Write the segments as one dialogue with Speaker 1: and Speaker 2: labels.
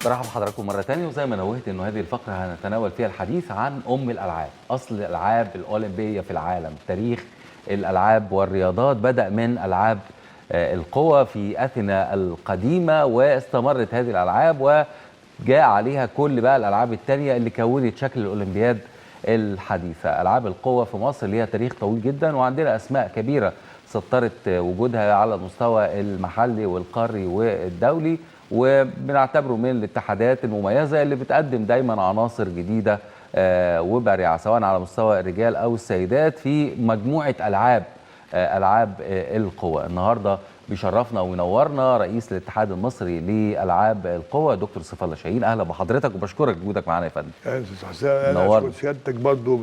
Speaker 1: برحب بحضراتكم مرة تانية، وزي ما نوهت انه هذه الفقرة هنتناول فيها الحديث عن الألعاب، أصل الألعاب الأولمبية في العالم، تاريخ الألعاب والرياضات. بدأ من ألعاب القوى في أثينا القديمة، واستمرت هذه الألعاب وجاء عليها كل بقى الألعاب التانية اللي كونت شكل الأولمبياد الحديثة. ألعاب القوى في مصر ليها تاريخ طويل جدا، وعندنا أسماء كبيرة سطرت وجودها على المستوى المحلي والقاري والدولي، وبنعتبره من الاتحادات المميزة اللي بتقدم دايما عناصر جديدة وبارعة سواء على مستوى الرجال أو السيدات في مجموعة ألعاب القوى. النهاردة بيشرفنا وينورنا رئيس الاتحاد المصري لألعاب القوى دكتور سيف الله شاهين. أهلا بحضرتك وبشكرك وجودك معانا يا فندم.
Speaker 2: أهلا أستاذ حسام، أنا أشكر سيادتك برضو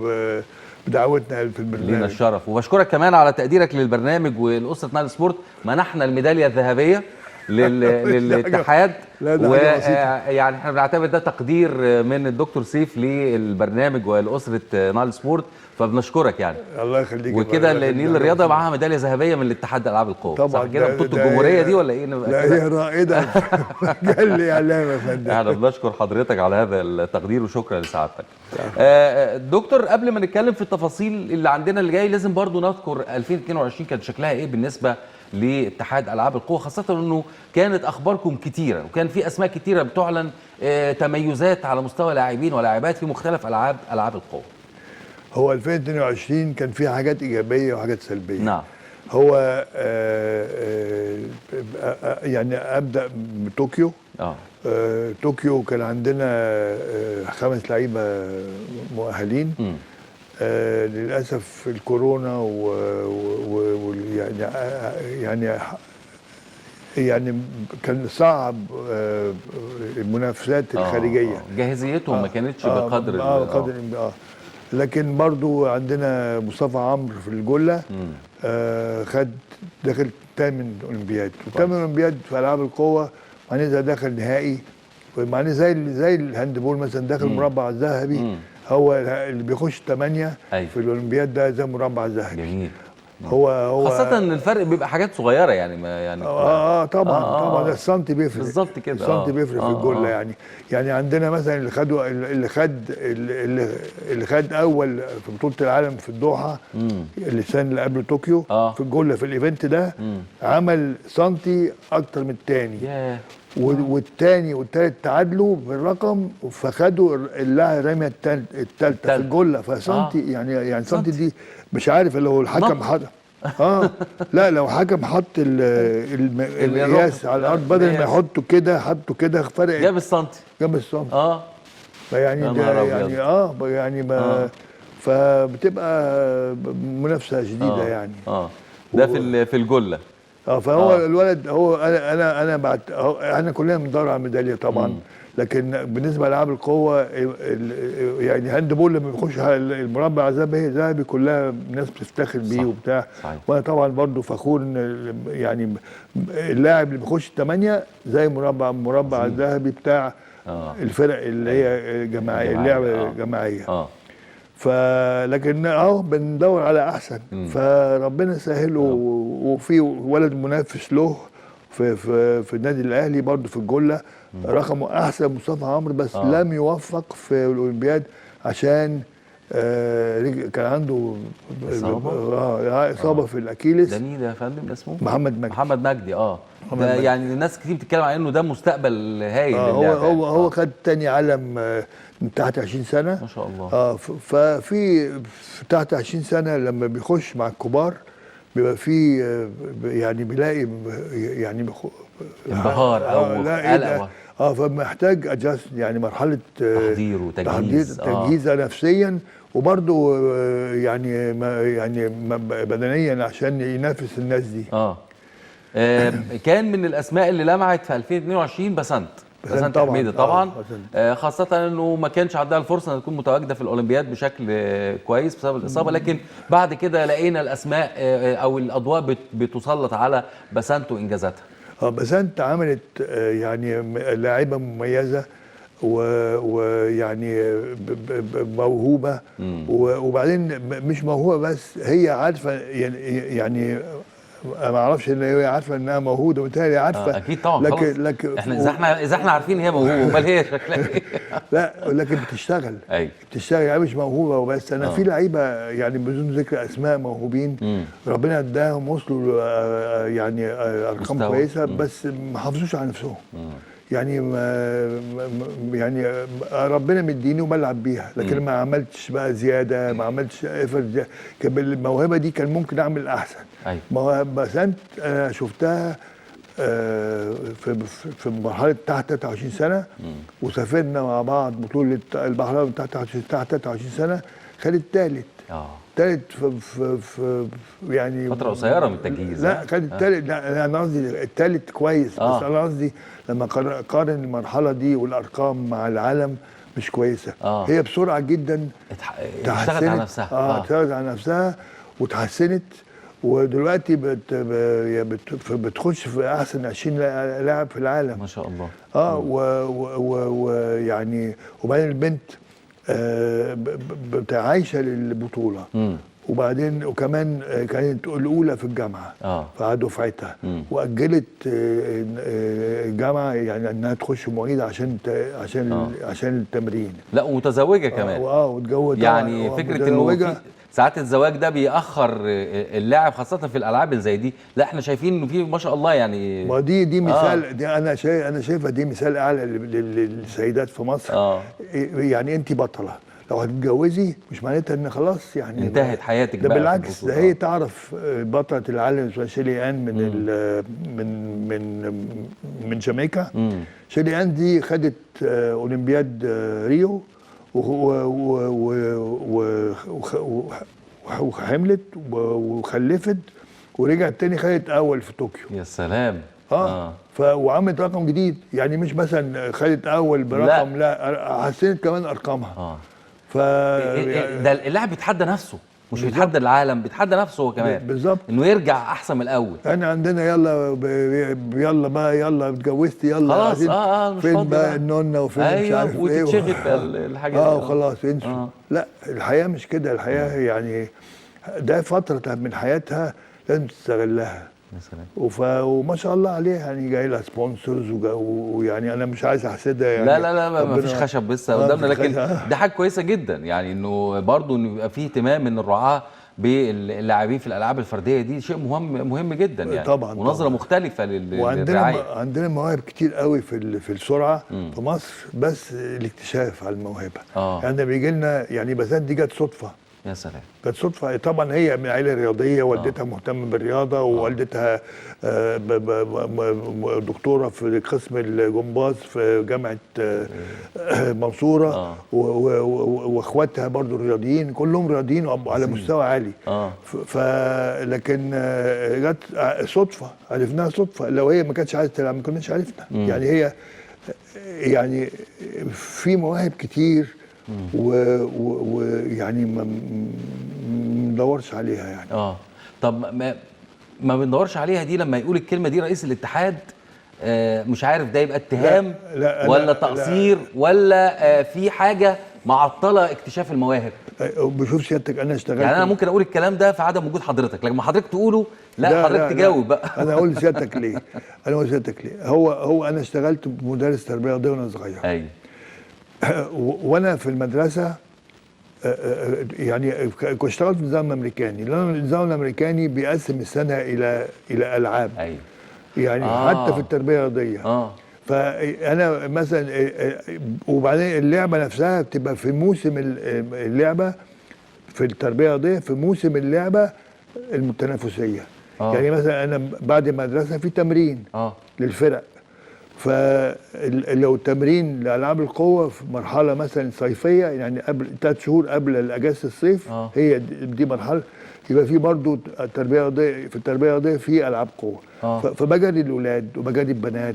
Speaker 2: بدعوتنا في البرنامج.
Speaker 1: لينا الشرف، وبشكرك كمان على تقديرك للبرنامج ولأسرة نايل سبورت. منحنا الميدالية الذهبية للاتحاد، ويعني احنا بنعتبر ده تقدير من الدكتور سيف للبرنامج ولأسرة نايل سبورت، فبنشكرك يعني.
Speaker 2: الله يخليك.
Speaker 1: وكده النيل الرياضه معاها ميداليه ذهبيه من الاتحاد العاب القوى
Speaker 2: طبعا.
Speaker 1: صح كده؟ بطوله الجمهوريه دي ولا ايه؟
Speaker 2: لا هي رائده قال لي اعلام يا فندم.
Speaker 1: احنا بنشكر حضرتك على هذا التقدير وشكرا لسعادتك. دكتور، قبل ما نتكلم في التفاصيل اللي عندنا اللي جاي، لازم برضو نذكر 2022 كان شكلها ايه بالنسبه لاتحاد العاب القوى، خاصه انه كانت اخباركم كتيره وكان في اسماء كتيره بتعلن تميزات على مستوى لاعبين ولاعبات في مختلف العاب القوى.
Speaker 2: هو 2022 كان فيه حاجات ايجابيه وحاجات سلبيه.
Speaker 1: نعم.
Speaker 2: هو يعني ابدا بطوكيو. طوكيو كان عندنا 5 لعيبه مؤهلين. للاسف الكورونا يعني كان صعب المنافسات الخارجيه.
Speaker 1: جاهزيتهم ما كانتش بقدر
Speaker 2: لكن برضو عندنا مصطفى عمرو في الجله خد داخل 8 اولمبياد، و8 اولمبياد في العاب القوه معناتها داخل نهائي، معناتها زي الهاندبول مثلا داخل المربع الذهبي. هو اللي بيخش 8 في الاولمبياد ده زي مربع ذهبي.
Speaker 1: جميل.
Speaker 2: هو
Speaker 1: خاصة ان الفرق بيبقى حاجات صغيرة يعني ما يعني
Speaker 2: طبعا ده السنتي بيفرق
Speaker 1: بالظبط كده.
Speaker 2: السنتي بيفرق في الجله. يعني عندنا مثلا اللي خد اول في بطولة العالم في الدوحة السنة اللي قبل طوكيو في الجله في الايفنت ده عمل سنتي اكتر من الثاني. والثاني والثالث تعادلوا بالرقم، فخدوا اللاعب الرميه الثالثه في الجله. فسنتي يعني سنتي دي مش عارف لو الحكم حط لا لو حكم حط القياس على الارض بدل ما يحطوا كده حطوا كده فرق
Speaker 1: جاب السنتي
Speaker 2: فيعني يعني ما فبتبقى منافسه شديده يعني.
Speaker 1: ده في الجله.
Speaker 2: فهو الولد هو انا احنا كلنا بندور على الميداليه طبعا. لكن بالنسبه لالعاب القوه يعني هاندبول لما بيخش المربع الذهبي كلها الناس بتفتخر بيه وبتاع. وانا طبعا برضو فخور ان يعني اللاعب اللي بيخش 8 زي مربع الذهبي بتاع الفرق اللي هي جماعيه، اللعبه جماعيه. لكن بندور على احسن. فربنا يسهله. وفي ولد منافس له في النادي الاهلي برضه في الجله رقمه احسن مصطفى عمرو، بس لم يوفق في الاولمبياد عشان كان عنده اصابه في الاكيلس.
Speaker 1: ده مين ده يا فندم اسمه؟
Speaker 2: محمد مجدي.
Speaker 1: ده يعني الناس كتير بتتكلم عن انه ده مستقبل هايل للعبة.
Speaker 2: هو خد تاني عالم من تحت 20 سنه
Speaker 1: ما شاء الله.
Speaker 2: ففي تحت 20 سنه لما بيخش مع الكبار بيبقى في يعني بيلاقي يعني
Speaker 1: انبهار او قلق.
Speaker 2: فمحتاج ادجست يعني مرحله
Speaker 1: تحضير وتجهيز
Speaker 2: تجهيزه نفسيا وبرضه يعني بدنيا عشان ينافس الناس دي.
Speaker 1: كان من الاسماء اللي لمعت في 2022 بسنت حميدة طبعا. خاصة انه ما كانش عندها الفرصة ان تكون متواجدة في الاولمبياد بشكل كويس بسبب الاصابة، لكن بعد كده لقينا الاسماء او الاضواء بتسلط على بسنت وانجازاتها.
Speaker 2: بسنت عملت يعني لاعبة مميزة ويعني موهوبة. وبعدين مش موهوبة بس، هي عارفة يعني ما اعرفش ان هي عارفه انها موهوده، وبالتالي عارفه.
Speaker 1: اكيد طبعا.
Speaker 2: لكن
Speaker 1: احنا اذا احنا عارفين هي موهوبه، امال هي شكلها ايه؟
Speaker 2: لا لكن بتشتغل.
Speaker 1: ايوه
Speaker 2: بتشتغل، يعني مش موهوبه وبس. انا في
Speaker 1: آه.
Speaker 2: لعيبه يعني بدون ذكر اسماء موهوبين ربنا اداهم وصلوا يعني ارقام
Speaker 1: مستوى.
Speaker 2: كويسه، بس ما حافظوش على نفسهم. يعني يعني ربنا مديني وبلعب بيها، لكن ما عملتش بقى زياده، ما عملتش افرد. كان الموهبه دي كان ممكن اعمل احسن.
Speaker 1: ايوه
Speaker 2: موهبه سنت انا شفتها في مرحله تحت 23 سنه، وسافرنا مع بعض بطوله البحر تحت 23 سنه، خدت ثالث. ثالث في يعني
Speaker 1: فتره قصيره من التجهيز.
Speaker 2: لا خدت ثالث. لا انا قصدي الثالث كويس. بس انا قصدي لما قارن المرحله دي والارقام مع العالم مش كويسه. هي بسرعه جدا
Speaker 1: اشتغلت على نفسها.
Speaker 2: اشتغلت على نفسها وتحسنت، ودلوقتي بتخش في احسن 20 لاعب في العالم
Speaker 1: ما شاء الله.
Speaker 2: ويعني وبعدين البنت عايشه للبطوله. وبعدين وكمان كانت الاولى في الجامعه في دفعتها، واجلت الجامعه يعني انها تخش معيده عشان التمرين.
Speaker 1: لا ومتزوجه كمان.
Speaker 2: واتجوزت
Speaker 1: يعني فكره انه ساعات الزواج ده بيأخر اللاعب خاصة في الألعاب اللي زي دي. لا احنا شايفين انه في ما شاء الله يعني.
Speaker 2: ما دي مثال. دي انا شايفها دي مثال اعلى للسيدات في مصر. يعني انت بطلة، لو هتتجوزي مش معناتها ان خلاص يعني
Speaker 1: انتهت حياتك.
Speaker 2: ده بالعكس، ده هي تعرف بطلة العالم اسمها شيلي ان من جامايكا. شيلي ان دي خدت اولمبياد ريو وحملت وخلفت ورجعت تاني خدت اول في طوكيو.
Speaker 1: يا سلام.
Speaker 2: وعملت رقم جديد، يعني مش مثلا خدت اول برقم، لا حسنت كمان ارقامها.
Speaker 1: ده اللاعب بيتحدى نفسه، مش بيتحدى العالم، بيتحدى نفسه هو كمان.
Speaker 2: بالظبط،
Speaker 1: انه يرجع احسن من الاول.
Speaker 2: احنا عندنا يلا بقى يلا اتجوزت يلا
Speaker 1: خلاص.
Speaker 2: مش فين بقى النونة وفين مش عارف ايه
Speaker 1: وتتشغل الحاجه دي.
Speaker 2: وخلاص انسوا. لا الحياه مش كده. الحياه يعني ده فتره من حياتها لازم تستغلها. وما شاء الله عليها، يعني جاي لها سبونسرز ويعني انا مش عايز احسدها يعني.
Speaker 1: لا ما فيش خشب لسه قدامنا، لكن ده حاجه كويسه جدا يعني انه برضه انه يبقى فيه اهتمام من الرعاه باللاعبين في الالعاب الفرديه دي. شيء مهم جدا يعني.
Speaker 2: طبعا
Speaker 1: ونظره مختلفه للرعايه.
Speaker 2: عندنا مواهب كتير قوي في السرعه في مصر، بس الاكتشاف على الموهبه. يعني بيجي لنا يعني بسات دي جت صدفه.
Speaker 1: يا سلام.
Speaker 2: كانت صدفه. طبعا هي من عائله رياضيه، والدتها مهتمه بالرياضه، ووالدتها دكتوره في قسم الجمباز في جامعه منصوره. واخواتها برضو رياضيين، كلهم رياضيين على مستوى عالي. لكن جت صدفه، عرفناها صدفه. لو هي ما كانتش عايزه تلعب ما كناش عرفنا. يعني هي يعني في مواهب كتير ويعني ما بندورش عليها يعني.
Speaker 1: طب ما بندورش عليها دي، لما يقول الكلمه دي رئيس الاتحاد مش عارف ده يبقى اتهام ولا تقصير ولا في حاجه معطله اكتشاف المواهب؟
Speaker 2: بشوف سيادتك انا اشتغلت
Speaker 1: يعني انا ممكن اقول الكلام ده في عدم وجود حضرتك، لما حضرتك تقوله لا حضرتك تجاوب بقى.
Speaker 2: انا اقول لسيادتك ليه. هو انا اشتغلت مدرس تربيه رياضيه وانا صغير.
Speaker 1: ايوه.
Speaker 2: وانا في المدرسه يعني كنت اشتغلت في النظام الامريكاني، لان النظام الامريكاني بيقسم السنه الى العاب.
Speaker 1: ايوه.
Speaker 2: يعني حتى في التربيه الرياضيه. فانا مثلا وبعدين اللعبه نفسها بتبقى في موسم اللعبه في التربيه الرياضيه، في موسم اللعبه التنافسيه. يعني مثلا انا بعد المدرسه في تمرين للفرق، فلو تمرين لالعاب القوه في مرحله مثلا صيفيه، يعني قبل 3 شهور قبل اجازه الصيف، هي دي مرحله يبقى في برضه التربيه الرياضيه. في التربيه الرياضيه في العاب قوه. فبجري الاولاد وبجري البنات،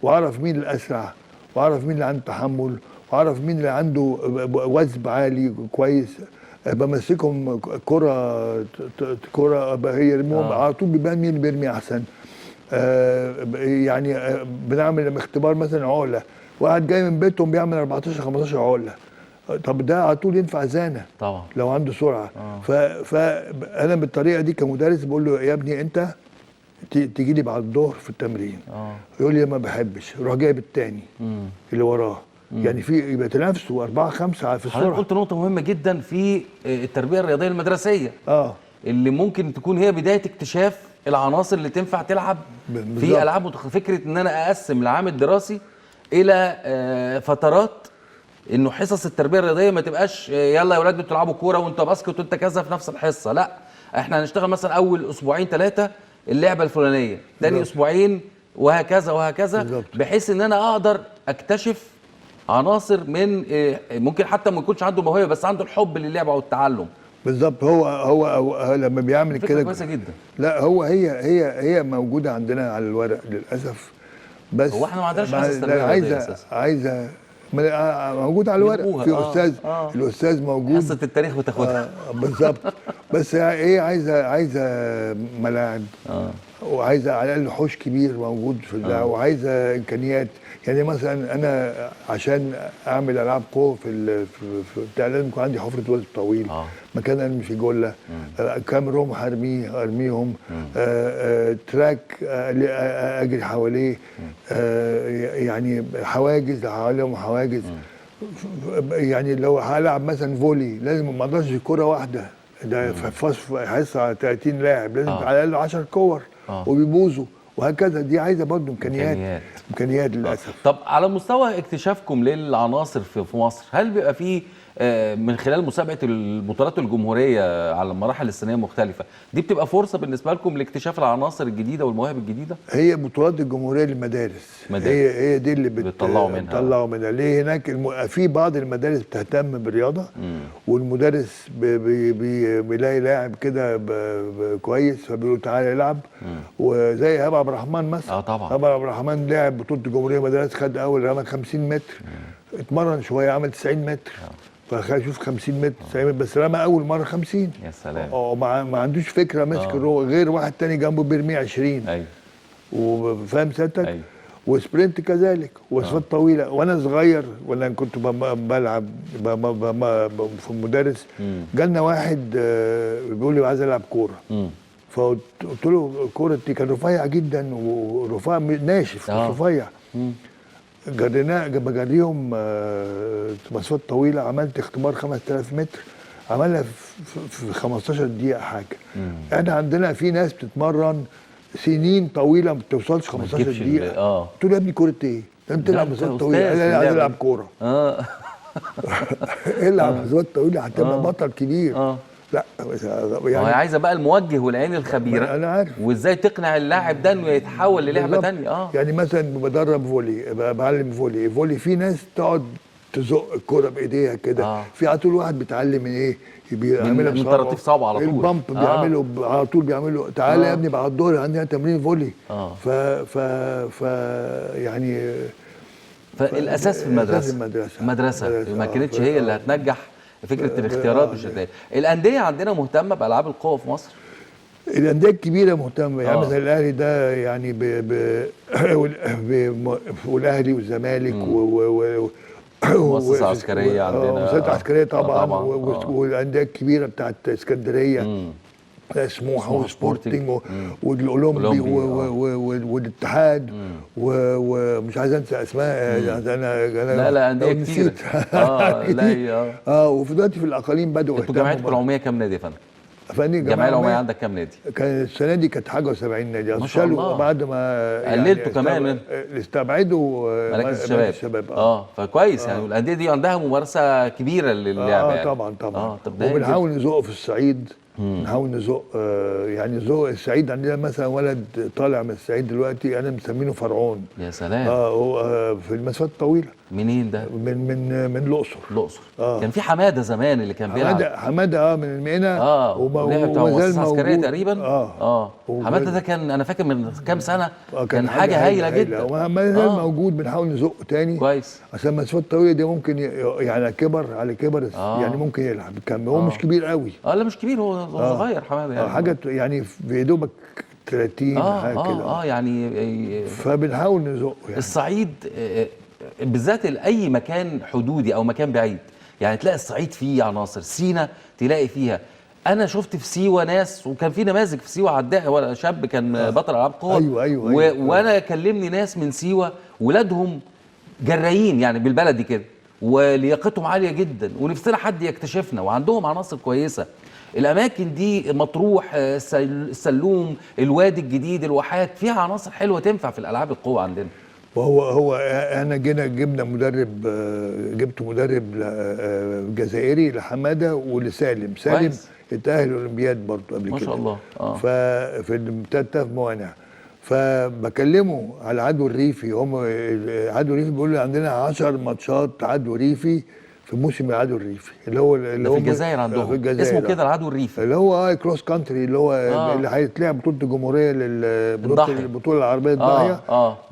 Speaker 2: واعرف مين الاسرع، واعرف مين اللي عنده تحمل، واعرف مين اللي عنده وزن عالي كويس. بمسكهم كره يرموهم على طول، بيبان مين اللي بيرمي احسن. يعني بنعمل اختبار مثلا عقله، واحد جاي من بيتهم بيعمل 14 15 عقله، طب ده على طول ينفع زانه
Speaker 1: طبعا
Speaker 2: لو عنده سرعه. فانا بالطريقه دي كمدرس بقول له يا ابني انت تيجي لي بعد الظهر في التمرين، يقول لي ما بحبش، روح جايب التاني اللي وراه. يعني في يبقى تنافسوا 4 5 في السرعه.
Speaker 1: حضرتك قلت نقطه مهمه جدا في التربيه الرياضيه المدرسيه، اللي ممكن تكون هي بدايه اكتشاف العناصر اللي تنفع تلعب في العاب فكره ان انا اقسم العام الدراسي الى فترات، انه حصص التربيه الرياضيه ما تبقاش يلا يا اولاد بتلعبوا كوره وانت باسكت وانت كذا في نفس الحصه، لا احنا هنشتغل مثلا اول اسبوعين 3 اللعبه الفلانيه، ثاني اسبوعين وهكذا وهكذا، بحيث ان انا اقدر اكتشف عناصر من ممكن حتى ما يكونش عنده موهبه بس عنده الحب للعبه والتعلم.
Speaker 2: بالظبط. هو لما بيعمل كده
Speaker 1: كويسه جدا.
Speaker 2: لا هو هي موجوده عندنا على الورق للاسف، بس
Speaker 1: هو احنا ما عندناش حصص تربيه رياضيه
Speaker 2: عايزه موجود على الورق في استاذ الاستاذ موجود،
Speaker 1: حصه التاريخ بتاخدها
Speaker 2: بالظبط. بس هي عايزه ملاعب، وعايزه على الاقل حوش كبير موجود في اللعب، وعايزه امكانيات. يعني مثلا انا عشان اعمل العاب قوه في بتاع لازم يكون عندي حفره وزن طويل، مكان ارمي فيه جله، كام رمح ارميهم، تراك اجري حواليه، يعني حواجز حواليهم حواجز. يعني لو هلعب مثلا فولي لازم ما اقدرش كره واحده، ده في حصه على 30 لاعب لازم على الاقل 10 كور وبيبوظوا وهكذا. دي عايزه برضه امكانيات للاسف.
Speaker 1: طب على مستوى اكتشافكم للعناصر في مصر، هل بيبقى فيه من خلال مسابقه البطولات الجمهوريه على المراحل السنيه المختلفه دي بتبقى فرصه بالنسبه لكم لاكتشاف العناصر الجديده والمواهب الجديده؟
Speaker 2: هي بطولات الجمهوريه للمدارس، هي دي اللي بتطلعوا منها. ليه هناك في بعض المدارس بتهتم بالرياضه، والمدرس بيلاقي لاعب كده كويس فبيقول تعالى العب. وزي هبه عبد الرحمن مثلا،
Speaker 1: طبعا
Speaker 2: هبه عبد الرحمن لعب بطوله الجمهوريه مدارس، خد اول رمى 50 متر، اتمرن شويه عمل 90 متر، فشوف 50 متر 90 متر بس رمى اول مره 50.
Speaker 1: يا سلام.
Speaker 2: ما عندوش فكره ماسك غير واحد تاني جنبه بيرمي 20.
Speaker 1: ايوه
Speaker 2: وفاهم سيادتك؟
Speaker 1: أيوة.
Speaker 2: وسبرنت كذلك وصفات طويله. وانا صغير وانا كنت بلعب في المدرس، جالنا واحد بيقول لي عايز العب كوره، فقلت له الكوره دي كان رفيع جدا ورفيع ناشف مش رفيع، بجريهم مسافات طويله. عملت اختبار 5000 متر عملها في 15 دقيقه حاجه. احنا عندنا في ناس بتتمرن سنين طويله ما بتوصلش 15 دقيقه. قلت له يا ابني كوره ايه؟ انت تلعب مسافات طويله. قال لي عايز العب كوره. العب مسافات طويله هتبقى بطل كبير. لا
Speaker 1: يعني عايزه بقى الموجه والعين الخبيره.
Speaker 2: انا عارف.
Speaker 1: وازاي تقنع اللاعب ده انه يتحول للعبه ثانيه.
Speaker 2: يعني مثلا بدرب فولي، بعلم فولي في ناس تقعد تزق الكرة بايديها كده. في على طول واحد بيتعلم من ايه؟ بيعملها
Speaker 1: من طراطيف صعبه على طول.
Speaker 2: البامب بيعمله على طول بيعمله. تعالى يا ابني بعد الظهر عندنا تمرين فولي. ف يعني
Speaker 1: فالاساس في المدرسه ما كانتش هي اللي هتنجح فكره الاختيارات مش هتلاقي. الانديه عندنا مهتمه بالعاب القوه في مصر؟
Speaker 2: الانديه الكبيره مهتمه. يعني مثلا الاهلي ده يعني والاهلي والزمالك
Speaker 1: مؤسسه عسكريه عندنا،
Speaker 2: مؤسسات عسكريه طبعا والانديه الكبيره بتاعت اسكندريه، سموحه وسبورتنج والاولمبي والاتحاد ومش عايز انسى اسماء.
Speaker 1: انا لا انديه كتير.
Speaker 2: وفي دلوقتي في الاقاليم بدأوا.
Speaker 1: انتوا جمعيتكم العموميه كام نادي يا فندم؟ الجمعيه العموميه عندك كام نادي؟
Speaker 2: كان السنه دي كانت حاجه و70 نادي.
Speaker 1: ما شاء الله.
Speaker 2: بعد ما
Speaker 1: قللتوا كمان
Speaker 2: استبعدوا
Speaker 1: مراكز الشباب. فكويس. يعني الانديه دي عندها ممارسه كبيره للعبه. يعني
Speaker 2: طبعا. وبنحاول نزق في الصعيد، نحاول نزق يعني نزق الصعيد. عندنا مثلا ولد طالع من الصعيد دلوقتي انا مسمينه فرعون.
Speaker 1: يا سلام.
Speaker 2: في المسافات الطويله.
Speaker 1: منين ده؟
Speaker 2: من الاقصر.
Speaker 1: كان في حماده زمان اللي كان بيلعب.
Speaker 2: حماده من المنيا.
Speaker 1: ومازال عسكريه تقريبا. حماده ده كان انا فاكر من كام سنه كان حاجه هايله جدا.
Speaker 2: وما زال موجود. بنحاول نزقه تاني
Speaker 1: كويس
Speaker 2: عشان المسافات الطويله دي ممكن يعني على كبر يعني ممكن يلعب. كان هو مش كبير قوي.
Speaker 1: لا مش كبير، هو صغير حماده يعني.
Speaker 2: حاجه يعني في دوبك 30 حاجه كده.
Speaker 1: يعني
Speaker 2: فبنحاول نزقه. يعني
Speaker 1: الصعيد بالذات اي مكان حدودي او مكان بعيد، يعني تلاقي الصعيد فيه عناصر. سينا تلاقي فيها انا شفت في سيوه ناس، وكان في نماذج في سيوه عداء، ولا شاب كان بطل العاب قوه.
Speaker 2: أيوة.
Speaker 1: وانا كلمني ناس من سيوه ولادهم جرايين يعني بالبلدي كده، ولياقتهم عاليه جدا، ونفسنا حد يكتشفنا، وعندهم عناصر كويسه. الاماكن دي مطروح، السلوم، الوادي الجديد، الواحات، فيها عناصر حلوه تنفع في الالعاب القوه عندنا.
Speaker 2: وهو احنا جبنا مدرب، جبت مدرب جزائري لحماده ولسالم. سالم اتأهل الاولمبياد برضه قبل كده
Speaker 1: ما شاء الله.
Speaker 2: ففي الثلاث موانع. فبكلمه على العدو الريفي. هم العدو الريفي بيقول لي عندنا 10 ماتشات عدو ريفي في موسم العدو الريفي اللي هو
Speaker 1: في الجزائر عندهم.
Speaker 2: في الجزائر
Speaker 1: اسمه كده العدو الريفي،
Speaker 2: اللي هو كروس كانتري، اللي هو اللي هيتلعب بطوله الجمهوريه البطوله العربيه الضاحيه.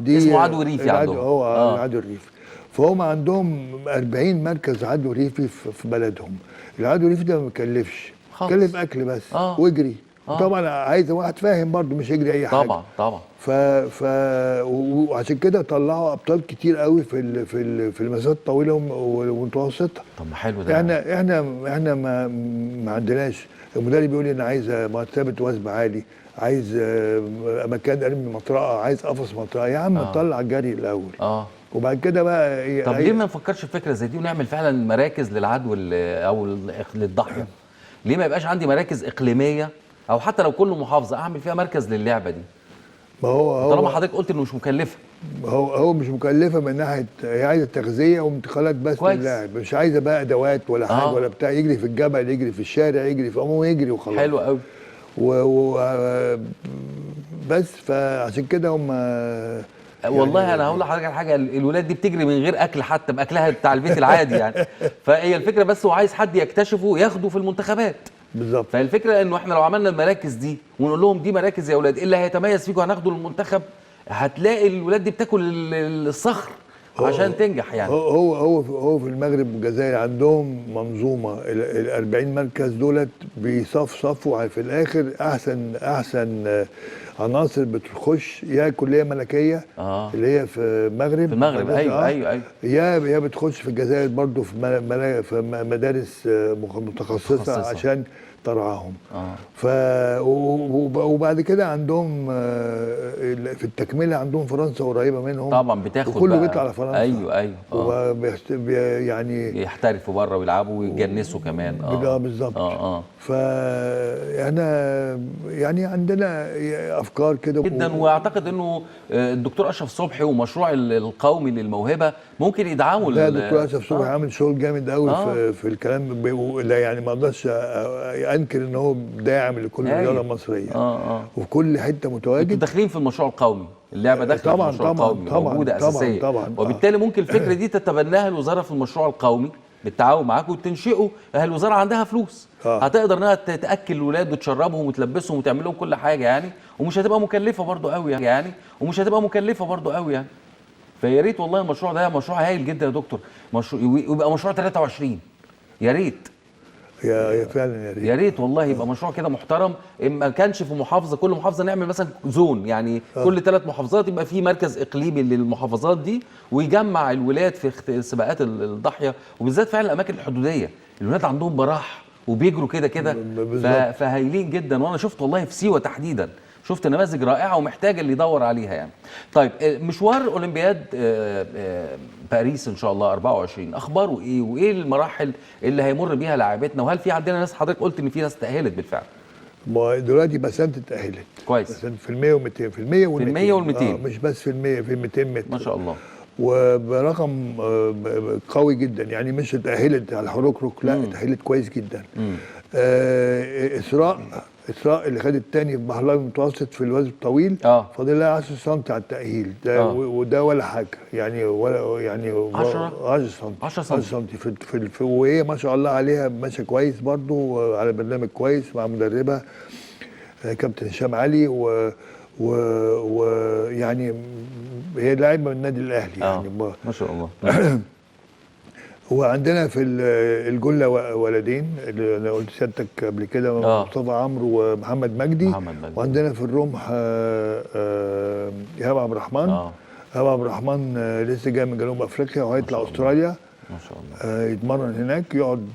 Speaker 1: دي اسمه عدو ريفي عندهم.
Speaker 2: هو العدو الريفي. فهم عندهم 40 مركز عدو ريفي في بلدهم. العدو الريفي ده ما بيكلفش، بيكلف اكل بس واجري. طبعا عايز واحد فاهم برضه، مش يجري اي حاجه.
Speaker 1: طبعا.
Speaker 2: وعشان كده طلعوا ابطال كتير قوي في المسافات الطويله والمتوسطه.
Speaker 1: طب ما حلو ده.
Speaker 2: احنا ما عندناش. المدرب بيقول لي انا عايز مرتبه وثب عالي، عايز مكان ارمي مطرقه، عايز قفص مطرقه. يا عم طلع الجري الاول وبعد كده بقى.
Speaker 1: طب ليه ما نفكرش في فكره زي دي ونعمل فعلا مراكز للعدو او للضاحيه؟ ليه ما يبقاش عندي مراكز اقليميه، او حتى لو كل محافظه اعمل فيها مركز للعبه دي؟
Speaker 2: ما هو
Speaker 1: طالما حضرتك قلت انه مش مكلفه.
Speaker 2: هو مش مكلفه من ناحيه، هي عايزه تغذيه وانتقالات بس للاعب، مش عايزه بقى ادوات ولا حاجه ولا بتاع. يجري في الجبل، يجري في الشارع، يجري في عموم، يجري وخلاص.
Speaker 1: حلو قوي.
Speaker 2: بس فعشان كده هم
Speaker 1: والله يعني انا هقول لحضرتك على حاجه، الولاد دي بتجري من غير اكل حتى، باكلها بتاع البيت العادي يعني. فهي الفكره بس هو عايز حد يكتشفه ياخده في المنتخبات.
Speaker 2: بالظبط.
Speaker 1: فالفكره انه احنا لو عملنا المراكز دي ونقول لهم دي مراكز يا اولاد، اللي هيتميز فيكم هناخده للمنتخب، هتلاقي الولاد دي بتاكل الصخر عشان تنجح يعني.
Speaker 2: هو في المغرب والجزائر عندهم منظومه. ال 40 مركز دولت بيصفصفوا في الاخر احسن عناصر بتخش، يا كليه ملكيه اللي هي في المغرب.
Speaker 1: ايوه
Speaker 2: يا بتخش في الجزائر برضو في مدارس متخصصه عشان ترعاهم. وبعد كده عندهم في التكمله عندهم فرنسا قريبه منهم
Speaker 1: طبعا، بتاخد
Speaker 2: وكله بيطلع على فرنسا.
Speaker 1: ايوه يعني يحترفوا بره ويلعبوا ويتجنسوا كمان.
Speaker 2: بالظبط. فاحنا يعني عندنا افكار كده
Speaker 1: جدا. واعتقد انه الدكتور اشرف صبحي ومشروع القومي للموهبه ممكن يدعموا.
Speaker 2: لا، الدكتور اشرف صبحي عامل شغل جامد قوي في الكلام. لا يعني ما اقدرش انكر ان هو داعم لكل الرياضه المصريه. وفي كل حته متواجد.
Speaker 1: انتوا داخلين في المشروع القومي، اللعبه داخله في المشروع القومي، موجوده اساسيه. وبالتالي ممكن الفكره دي تتبناها الوزاره في المشروع القومي بالتعاون معاكم وتنشئوا. الوزاره عندها فلوس، هتقدر انها تاكل الولاد وتشربهم وتلبسهم وتعمل لهم كل حاجه يعني، ومش هتبقى مكلفه برضو قوي يعني. فيا ريت والله المشروع ده مشروع هايل جدا يا دكتور. يبقى مشروع 23. يا ريت يا ريت والله يبقى مشروع كده محترم. ما كانش في محافظه، كل محافظه نعمل مثلا زون يعني. كل 3 محافظات يبقى في مركز اقليمي للمحافظات دي، ويجمع الولاد في سباقات الضاحيه، وبالذات فعلا الاماكن الحدوديه. الولاد عندهم براح وبيجروا كده فهايلين جدا. وانا شفت والله في سيوه تحديدا، شفت نماذج رائعه ومحتاجه اللي يدور عليها يعني. طيب مشوار اولمبياد باريس ان شاء الله 24 اخباره ايه، وايه المراحل اللي هيمر بيها لاعبتنا، وهل في عندنا ناس، حضرتك قلت ان في ناس تاهلت بالفعل؟
Speaker 2: ما دلوقتي بسنت اتاهلت
Speaker 1: كويس
Speaker 2: في ال 100 و200 في ال 100
Speaker 1: وال200
Speaker 2: مش بس في ال 100 في ال 200 متر
Speaker 1: ما شاء الله،
Speaker 2: وبرقم قوي جدا يعني. مش اتاهلت على الحركرك، لا اتاهلت كويس جدا. اسراء اللي خدت الثاني في بحر الابيض المتوسط في الوزن الطويل، فاضل لها 10 سم على التاهيل ده. وده ولا حاجه يعني، ولا يعني 10 سم وهي ما شاء الله عليها ماشيه كويس برضو على برنامج كويس مع مدربها كابتن هشام علي. ويعني هي لاعبه من النادي الاهلي يعني
Speaker 1: ما شاء الله.
Speaker 2: وعندنا في الجله ولدين اللي انا قلت سيادتك قبل كده، مصطفى عمرو ومحمد مجدي. وعندنا في الرمح ايهاب عبد الرحمن. ايهاب عبد الرحمن لسه جاي من جنوب افريقيا وهيطلع استراليا.
Speaker 1: ما شاء الله.
Speaker 2: يتمرن هناك، يقعد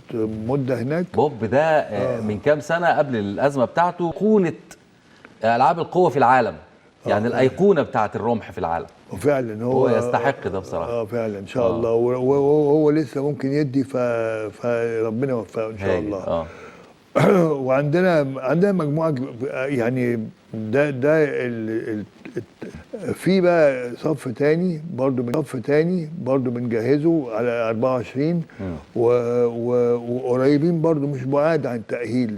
Speaker 2: مده هناك.
Speaker 1: بوب ده من كام سنه قبل الازمه بتاعته ايقونه العاب القوه في العالم، يعني الايقونه بتاعه الرمح في العالم.
Speaker 2: وفعلا
Speaker 1: هو يستحق ده بصراحه.
Speaker 2: فعلا ان شاء الله. وهو لسه ممكن يدي، فربنا يوفقه ان شاء الله. وعندنا مجموعه، يعني ده في بقى صف تاني برضه بنجهزه على 24 وقريبين برضه، مش بعاد عن التأهيل،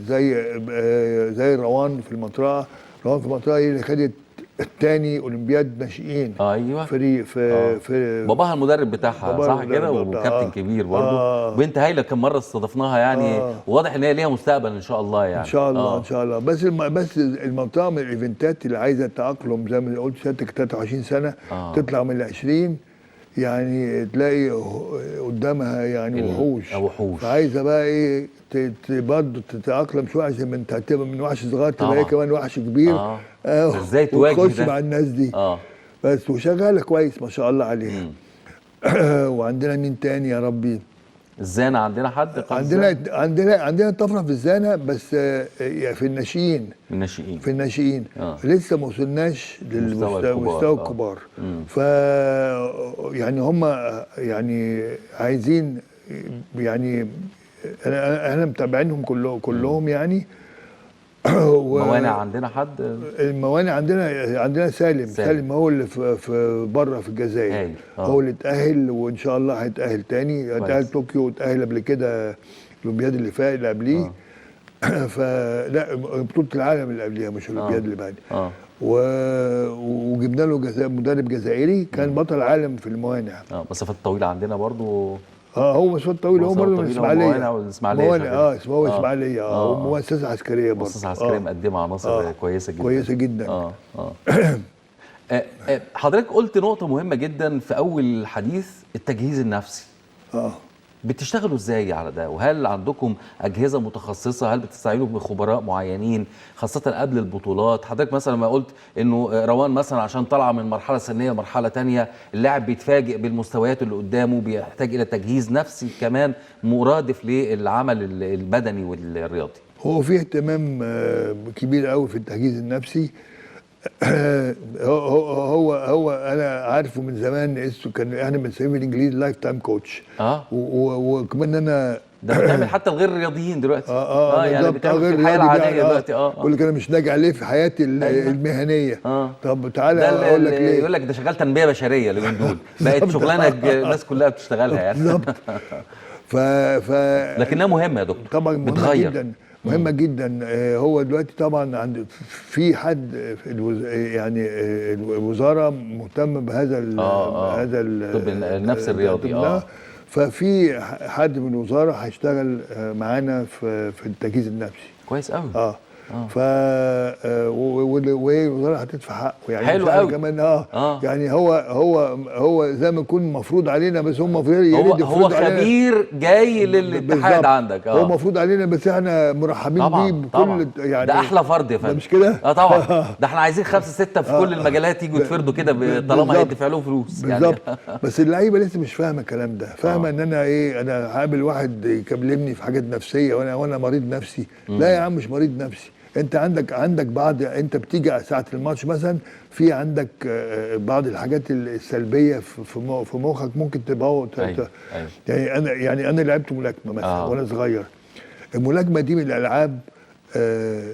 Speaker 2: زي روان في المطرقه. هي اللي خدت الثاني اولمبياد ناشئين.
Speaker 1: ايوه
Speaker 2: في
Speaker 1: باباها المدرب بتاعها صح كده، وكابتن كبير برضه. بنت هايله كم مره استضفناها يعني. واضح ان هي ليها مستقبل ان شاء الله يعني.
Speaker 2: ان شاء الله ان شاء الله. بس المنطقه من الايفنتات اللي عايزه تاقلم زي ما قلت سيادتك 23 سنه تطلع من ال 20، يعني تلاقي قدامها يعني وحوش. فعايزه بقى ايه برضه تتاقلم شويه، عشان ما انت هتبقى من وحش صغير تبقى هي كمان وحش كبير.
Speaker 1: ازاي تواجه
Speaker 2: وتخش مع الناس دي. بس وشغاله كويس ما شاء الله عليها. وعندنا مين تاني يا ربي؟
Speaker 1: الزانه عندنا حد؟
Speaker 2: عندنا طفره في الزانه، بس في الناشئين. لسه ما وصلناش للمستوى الكبار. يعني هم يعني عايزين، يعني احنا متابعينهم كلهم يعني.
Speaker 1: موانع عندنا حد؟
Speaker 2: الموانع عندنا سالم هو اللي في بره في الجزائر. هو اللي اتأهل، وان شاء الله هيتأهل تاني. اتأهل طوكيو، واتأهل قبل كده الاولمبياد اللي قبليه. فلا، بطولة العالم اللي قبليها مش الاولمبياد اللي بعدها. وجبنا له مدرب جزائري كان بطل عالم في الموانع.
Speaker 1: مسافات طويله عندنا برضو.
Speaker 2: هو مسافات طويله، هو برضه من الاسماعيليه.
Speaker 1: موانع
Speaker 2: اسمه اسماعيليه. ومؤسسه عسكريه برضه.
Speaker 1: مؤسسه عسكريه مقدمه عناصر كويسه جدا. حضرتك قلت نقطه مهمه جدا في اول الحديث، التجهيز النفسي. بتشتغلوا ازاي على ده؟ وهل عندكم اجهزه متخصصه؟ هل بتستعينوا بخبراء معينين خاصه قبل البطولات؟ حضرتك مثلا ما قلت انه روان مثلا عشان طالعه من مرحله سنيه لمرحله ثانيه، اللاعب بيتفاجئ بالمستويات اللي قدامه، بيحتاج الى تجهيز نفسي كمان مرادف للعمل البدني والرياضي.
Speaker 2: هو في اهتمام كبير قوي في التجهيز النفسي. هو انا عارفه من زمان، اسمه كان احنا بنسميه بالانجليزي لايف تايم كوتش. وكمان انا
Speaker 1: ده بتعمل حتى الغير رياضيين دلوقتي. يعني بتعمل في الحياه العاديه دلوقتي.
Speaker 2: بقول لك انا مش ناجي عليه في حياتي المهنيه. طب تعالى اقول لك ليه.
Speaker 1: يقول لك ده شغال تنميه بشريه اليومين دول، بقت شغلانه الناس كلها بتشتغلها يعني.
Speaker 2: بالظبط.
Speaker 1: لكنها مهمه يا دكتور.
Speaker 2: طبعا مهمة جدا. هو دلوقتي طبعا في حد يعني الوزارة مهتمة بهذا هذا
Speaker 1: الطب النفسي الرياضي.
Speaker 2: ففي حد من الوزارة هيشتغل معانا في التجهيز النفسي.
Speaker 1: كويس قوي.
Speaker 2: وهي الوزاره هتدفع حقه يعني.
Speaker 1: حلو قوي
Speaker 2: كمان. يعني هو زي ما يكون مفروض علينا، بس هم
Speaker 1: هو خبير جاي للاتحاد عندك.
Speaker 2: هو مفروض علينا، بس احنا مرحبين بيه بكل يعني.
Speaker 1: ده احلى فرد يا فندم،
Speaker 2: مش كده؟
Speaker 1: طبعا. ده احنا عايزين 5 6 في كل المجالات يجوا يتفردوا كده طالما هيدفع لهم فلوس
Speaker 2: بالظبط. يعني. بس اللعيبه لسه مش فاهمه الكلام ده، فاهمه ان انا انا هقابل واحد يكلمني في حاجات نفسيه وانا مريض نفسي. لا يا عم، مش مريض نفسي. انت عندك بعض، انت بتيجي ساعه الماتش مثلا، في عندك بعض الحاجات السلبيه في مخك ممكن تبوظ. يعني انا لعبت ملاكمه مثلا وانا صغير. الملاكمه دي من الالعاب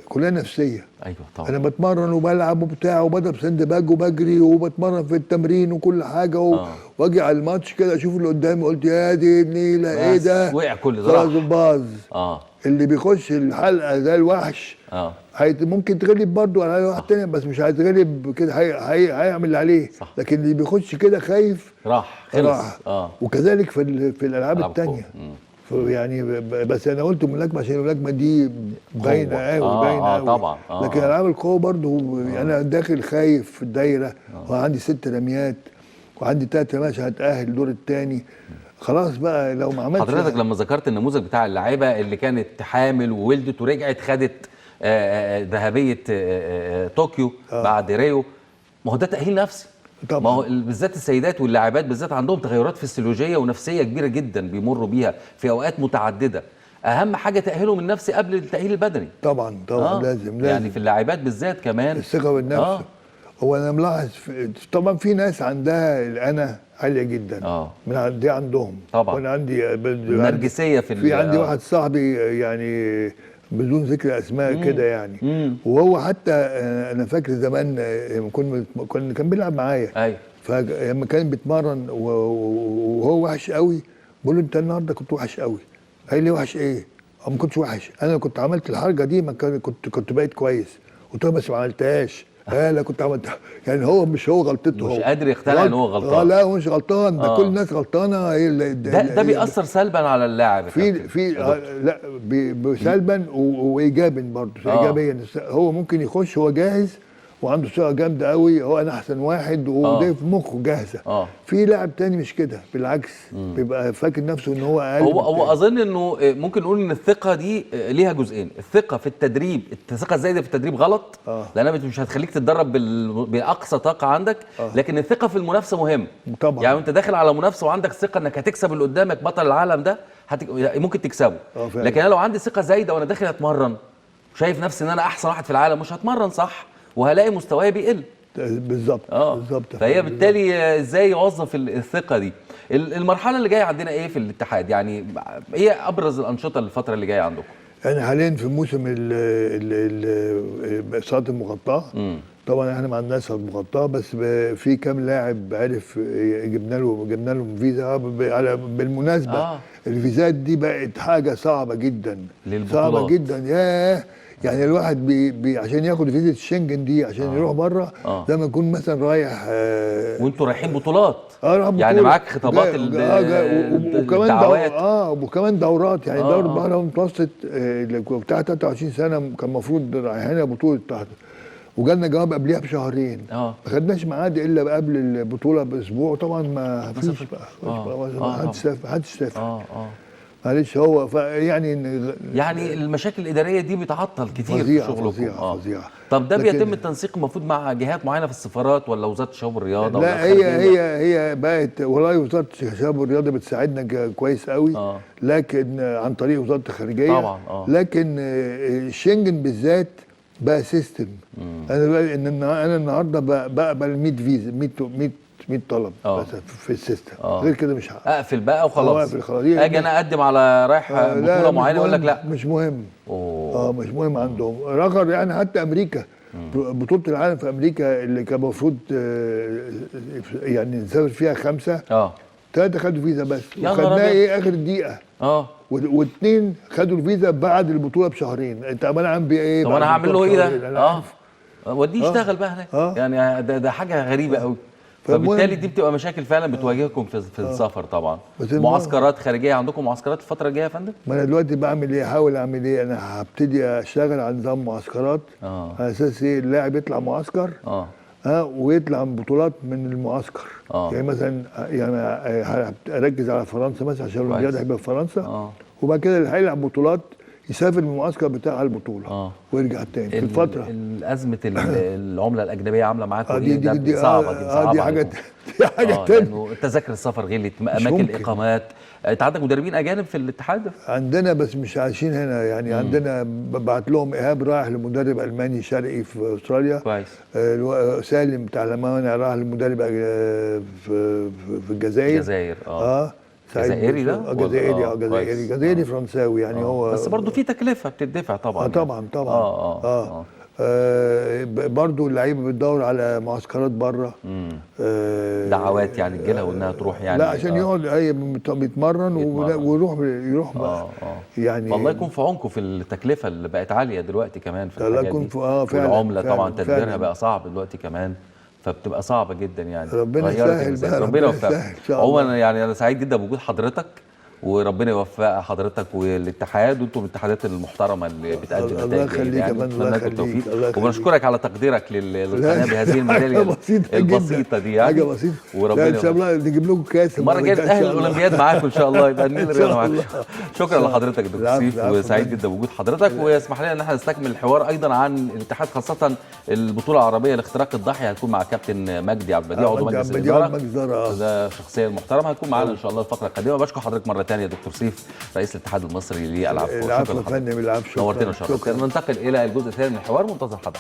Speaker 2: كلها نفسيه.
Speaker 1: ايوه طبعا.
Speaker 2: انا بتمرن وبلعب وبتاع وبضرب سند باج وبجري وبتمرن في التمرين وكل حاجه واجي على الماتش كده اشوف اللي قدامي، قلت يا دي النيله ايه ده؟
Speaker 1: وقع كل ده.
Speaker 2: خلاص باظ. اللي بيخش الحلقه زي الوحش ممكن تغلب برضه على واحد تاني، بس مش هيتغلب كده، هيعمل اللي عليه. صح. لكن اللي بيخش كده خايف
Speaker 1: خلص.
Speaker 2: وكذلك في الالعاب التانيه. يعني بس انا قلت ملاكمه عشان الملاكمه دي باينه قوي
Speaker 1: طبعا.
Speaker 2: لكن العاب القوه برضه انا داخل خايف في الدايره وعندي 6 رميات وعندي 3 رميات هتاهل الدور الثاني. خلاص بقى لو ما عملتش.
Speaker 1: حضرتك لما ذكرت النموذج بتاع اللاعيبه اللي كانت حامل وولدت ورجعت خدت ذهبيه طوكيو بعد ريو، ما هو ده تاهيل نفسي.
Speaker 2: طبعا.
Speaker 1: ما هو بالذات السيدات واللاعبات بالذات عندهم تغيرات فسيولوجيه ونفسيه كبيره جدا بيمروا بيها في اوقات متعدده. اهم حاجه تاهيلهم النفسي قبل التاهيل البدني.
Speaker 2: طبعا لازم
Speaker 1: يعني في اللاعبات بالذات كمان
Speaker 2: الثقه بالنفس. هو انا ملاحظ طبعا في ناس عندها الانا عاليه جدا. من دي عندهم
Speaker 1: طبعا.
Speaker 2: وانا عندي
Speaker 1: النرجسيه
Speaker 2: في عندي واحد صاحبي يعني بدون ذكر اسماء كده يعني. وهو حتى انا فاكر زمان كان بيلعب معايا.
Speaker 1: ايوه.
Speaker 2: فلما كان بيتمرن وهو وحش قوي بقول له انت النهارده كنت وحش قوي. قال لي وحش ايه؟ ما كنتش وحش، انا كنت عملت الحركه دي ما كنت بقيت كويس. قلت له بس ما عملتهاش. لا كنت عملتها. يعني هو مش غلطته،
Speaker 1: مش قادر يقتنع ان هو غلطان.
Speaker 2: لا هو مش غلطان، ده كل الناس غلطانه.
Speaker 1: ده بيأثر سلبا على اللاعب
Speaker 2: لا سلبا وايجابا برضه. ايجابيا هو ممكن يخش هو جاهز وعنده ثقه جامده قوي، هو انا احسن واحد وده في مخه جاهزه. في لاعب تاني مش كده، بالعكس بيبقى فاكر نفسه ان هو اقل.
Speaker 1: هو اظن انه ممكن نقول ان الثقه دي ليها جزئين، الثقه في التدريب، الثقه الزايده في التدريب غلط لانها مش هتخليك تتدرب باقصى طاقه عندك. لكن الثقه في المنافسه مهم
Speaker 2: طبعا.
Speaker 1: يعني انت داخل على منافسه وعندك ثقه انك هتكسب اللي قدامك بطل العالم ده ممكن تكسبه. لكن انا لو عندي ثقه زايده وانا داخل اتمرن شايف نفسي ان انا احسن واحد في العالم مش هتمرن صح وهلاقي مستواي بيقل.
Speaker 2: بالظبط. بالظبط.
Speaker 1: فهي بالتالي ازاي يوظف الثقه دي. المرحله اللي جايه عندنا ايه في الاتحاد؟ يعني ايه ابرز الانشطه الفتره اللي جايه عندكم؟
Speaker 2: احنا حاليا في موسم الصالات المغطاه. طبعا احنا ما عندناش صالات مغطاه، بس في كام لاعب عرف جبنا لهم فيزا. بالمناسبه الفيزات دي بقت حاجه صعبه جدا
Speaker 1: للبطولات.
Speaker 2: صعبه جدا. ياه، يعني الواحد عشان ياخد فيزا الشنجن دي عشان يروح بره زي ما يكون مثلا رايح
Speaker 1: وانتوا رايحين بطولات.
Speaker 2: رايح
Speaker 1: يعني معاك خطابات
Speaker 2: الدعوات. وكمان دورات. يعني دورة بحر المتوسط بتاع 23 سنه كان المفروض رايحين بطوله تحت، وجالنا جواب قبليها بشهرين. ما خدناش ميعاد الا قبل البطوله باسبوع. طبعا ما فيش بقى ما حدش سافر. معلش. هو يعني
Speaker 1: المشاكل الاداريه دي بتعطل كتير
Speaker 2: فظيعة
Speaker 1: في شغلكم.
Speaker 2: فظيعه.
Speaker 1: طب ده بيتم التنسيق المفروض مع جهات معينه في السفارات ولا وزاره الشباب والرياضه؟
Speaker 2: لا هي بقت والله وزاره الشباب والرياضه بتساعدنا كويس قوي. لكن عن طريق وزاره الخارجيه
Speaker 1: طبعا.
Speaker 2: لكن الشنجن بالذات بقى سيستم. انا النهارده بقبل 100 فيزا 100 طلب بس في السيستم. غير كده مش
Speaker 1: اقفل بقى وخلاص.
Speaker 2: اقفل.
Speaker 1: اجي انا اقدم على رايح بطوله معينه يقول لك لا
Speaker 2: مش مهم. مش مهم عندهم. رغم يعني حتى امريكا بطوله العالم في امريكا اللي كان المفروض يعني نسافر فيها 5 3 خدوا فيزا بس، وخدناها اخر دقيقه. واثنين خدوا الفيزا بعد البطوله بشهرين. انت امال عامل بيه ايه؟
Speaker 1: طب انا هعمل له ايه ده؟ وديه يشتغل بقى هناك. يعني ده حاجه غريبه قوي. فبالتالي دي بتبقى مشاكل فعلا بتواجهكم في السفر طبعا. معسكرات خارجيه عندكم معسكرات الفتره الجايه يا فندم؟
Speaker 2: ما انا دلوقتي بعمل ايه؟ احاول اعمل ايه؟ انا هبتدي اشتغل على نظام معسكرات على اساس ايه؟ اللاعب يطلع معسكر ويطلع من بطولات من المعسكر. يعني مثلا اركز على فرنسا مثلا عشان الاولمبياد هيبقى في فرنسا. وبعد كده اللي هيلعب بطولات يسافر من المعسكر بتاع البطوله ويرجع تاني في الفتره.
Speaker 1: أزمة العمله الاجنبيه عامله معاكم ايه؟ دي صعبه.
Speaker 2: دي حاجه تانية.
Speaker 1: تذاكر السفر غلت، اماكن الاقامات. انت عندك مدربين اجانب في الاتحاد؟
Speaker 2: عندنا بس مش عايشين هنا. يعني عندنا ببعت لهم ايهاب رايح لمدرب الماني شرقي في استراليا
Speaker 1: كويس.
Speaker 2: سالم بتاع المانيا راح لمدرب في الجزائر.
Speaker 1: جزائري ده؟
Speaker 2: جزائري فرنساوي يعني. هو
Speaker 1: بس برضه في تكلفه بتدفع طبعا.
Speaker 2: طبعا. برضه اللعيبه بتدور على معسكرات بره.
Speaker 1: دعوات يعني تجيلها وانها تروح يعني.
Speaker 2: لا عشان يقعد بيتمرن ويروح بقى. يعني
Speaker 1: والله يكون في عونكم في التكلفه اللي بقت عاليه دلوقتي كمان في الحاجات دي.
Speaker 2: والعمله
Speaker 1: طبعا تدبيرها بقى صعب دلوقتي كمان، فبتبقى صعبه جدا يعني.
Speaker 2: ربنا يسهل بقى.
Speaker 1: ربنا يوفقك. عموما يعني انا سعيد جدا بوجود حضرتك وربنا يوفق حضرتك والاتحاد، وانتم الاتحادات المحترمه اللي بتقدم
Speaker 2: الله
Speaker 1: نتائج
Speaker 2: يخليك
Speaker 1: جيدة
Speaker 2: يا فندم، الله
Speaker 1: نتمنى لكم
Speaker 2: يخليك،
Speaker 1: التوفيق،
Speaker 2: الله يخليك.
Speaker 1: وبنشكرك على تقديرك للقناه بهذه الميداليه
Speaker 2: حاجة بسيطة
Speaker 1: البسيطه
Speaker 2: جدا.
Speaker 1: دي يعني.
Speaker 2: حاجه بسيطه.
Speaker 1: وربنا
Speaker 2: لا ان شاء الله نجيب لكم كاس
Speaker 1: المره الجايه نتاهل الاولمبياد معاكم ان شاء الله، يبقى النيل
Speaker 2: إن
Speaker 1: الرياضه
Speaker 2: شاء
Speaker 1: معاكم.
Speaker 2: الله.
Speaker 1: شكرا لحضرتك يا دكتور
Speaker 2: العفو،
Speaker 1: سيف،
Speaker 2: العفو
Speaker 1: وسعيد
Speaker 2: فندم.
Speaker 1: جدا بوجود حضرتك، ويسمح لنا ان احنا نستكمل الحوار ايضا عن الاتحاد، خاصه البطوله العربيه لاختراق الضاحيه، هتكون مع كابتن مجدي عبد البديع عضو مجلس الاداره، ده شخصيه محترمه، هتكون معانا ان شاء الله الفتره القادمه. بشكر حضرتك مره ثانيه يا دكتور سيف رئيس الاتحاد المصري للالعاب.
Speaker 2: العفو يا فندم، العفو.
Speaker 1: نورتنا، شكرا. ننتقل الى الجزء الثاني من الحوار، منتظر حضرتك.